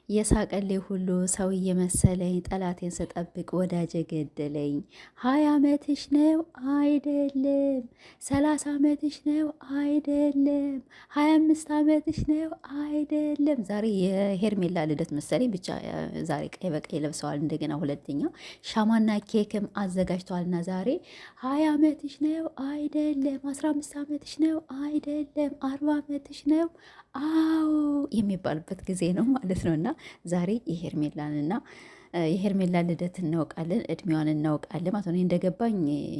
የሳቀልኝ ሁሉ ሰው እየመሰለኝ ጠላቴን ስጠብቅ ወዳጄ ገደለኝ። 20 ዓመትሽ ነው አይደለም፣ 30 ዓመትሽ ነው አይደለም፣ 25 ዓመትሽ ነው አይደለም። ዛሬ የሄርሜላ ልደት መሰለኝ። ብቻ ዛሬ ቀይ በቀይ ለብሰዋል። እንደገና ሁለተኛው ሻማና ኬክም አዘጋጅተዋልና ዛሬ 20 ዓመትሽ ነው አይደለም፣ 15 ዓመትሽ ነው አይደለም፣ 40 ዓመትሽ ነው አዎ የሚባልበት ጊዜ ነው ማለት ነው። እና ዛሬ የሄርሜላንና የሄርሜላን ልደት እናውቃለን፣ እድሜዋን እናውቃለን ማለት ነው። እንደገባኝ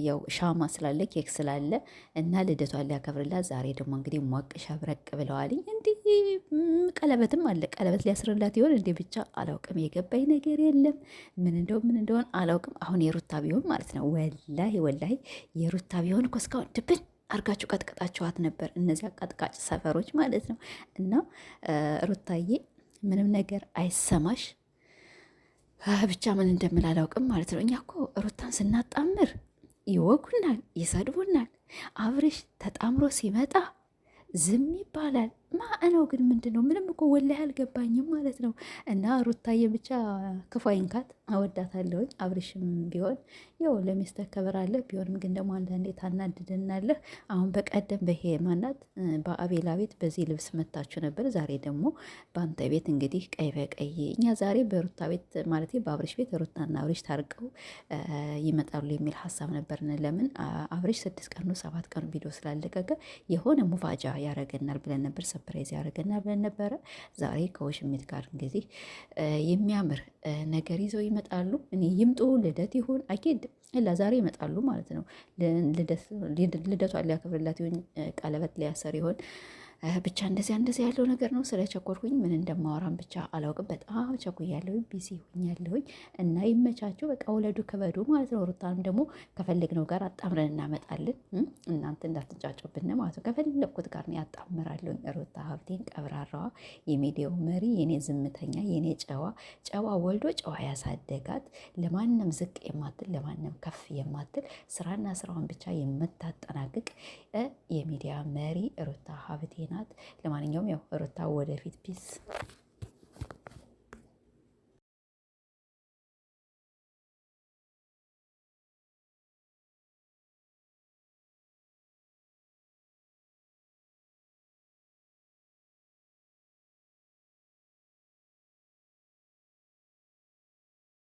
ያው ሻማ ስላለ ኬክ ስላለ እና ልደቷን ሊያከብርላት ዛሬ ደግሞ እንግዲህ ሟቅ ሸብረቅ ብለዋል። እንዲህ ቀለበትም አለ። ቀለበት ሊያስርላት ይሆን እንዴ? ብቻ አላውቅም። የገባኝ ነገር የለም። ምን እንደሆን አላውቅም። አሁን የሩታ ቢሆን ማለት ነው ወላሂ የሩታ ቢሆን እኮ እስካሁን ድብን አርጋችሁ ቀጥቅጣችኋት ነበር። እነዚያ ቀጥቃጭ ሰፈሮች ማለት ነው። እና ሩታዬ ምንም ነገር አይሰማሽ። ብቻ ምን እንደምል አላውቅም ማለት ነው። እኛ እኮ ሩታን ስናጣምር ይወጉናል፣ ይሰድቡናል። አብርሽ ተጣምሮ ሲመጣ ዝም ይባላል። ማዕነው ግን ምንድን ነው? ምንም እኮ ወላሂ አልገባኝም ማለት ነው። እና ሩታዬ ብቻ ክፉ አይንካት፣ አወዳታለሁኝ። አብርሽም ቢሆን ያው ለሚስትህ ክብር አለ። ቢሆንም ግን ደግሞ አንዳንዴ ታናድድናለህ። አሁን በቀደም ማናት በአቤላ ቤት በዚህ ልብስ መታችሁ ነበር። ዛሬ ደግሞ በአንተ ቤት እንግዲህ ቀይ በቀይ። እኛ ዛሬ በሩታ ቤት ማለት በአብርሽ ቤት ሩታና አብርሽ ታርቀው ይመጣሉ የሚል ሀሳብ ነበርን። ለምን አብርሽ 6 ቀኑ 7 ቀኑ ቪዲዮ ስላለቀቀ የሆነ ሙፋጃ ያረገናል ብለን ነበር፣ ሰርፕራይዝ ያደረገናል ብለን ነበረ። ዛሬ ከውሽሚት ጋር እንግዲህ የሚያምር ነገር ይዘው ይመጣሉ። እኔ ይምጡ ልደት ይሁን አኪድ ላ ዛሬ ይመጣሉ ማለት ነው። ልደቷን ሊያከብርላት ይሁን ቀለበት ሊያሰር ይሆን ብቻ እንደዚያ ያለው ነገር ነው። ስለቸኮርኩኝ ምን እንደማወራም ብቻ አላውቅም። በጣም ቸኩያለሁኝ፣ ቢዚ ሆኛለሁኝ። እና ይመቻችሁ፣ በቃ ውለዱ ክበዱ ማለት ነው። ሩታንም ደግሞ ከፈለግነው ጋር አጣምረን እናመጣለን። እናንተ እንዳትጫጩብን ማለት ነው። ከፈለግኩት ጋር ነው ያጣምራለሁኝ። ሩታ ሀብቴን ቀብራራዋ፣ የሚዲያው መሪ፣ የኔ ዝምተኛ፣ የኔ ጨዋ ወልዶ ጨዋ ያሳደጋት፣ ለማንም ዝቅ የማትል ለማንም ከፍ የማትል ስራና ስራውን ብቻ የምታጠናቅቅ የሚዲያ መሪ ሩታ ሀብቴ ናት። ለማንኛውም ያው ሩታ ወደፊት ፒስ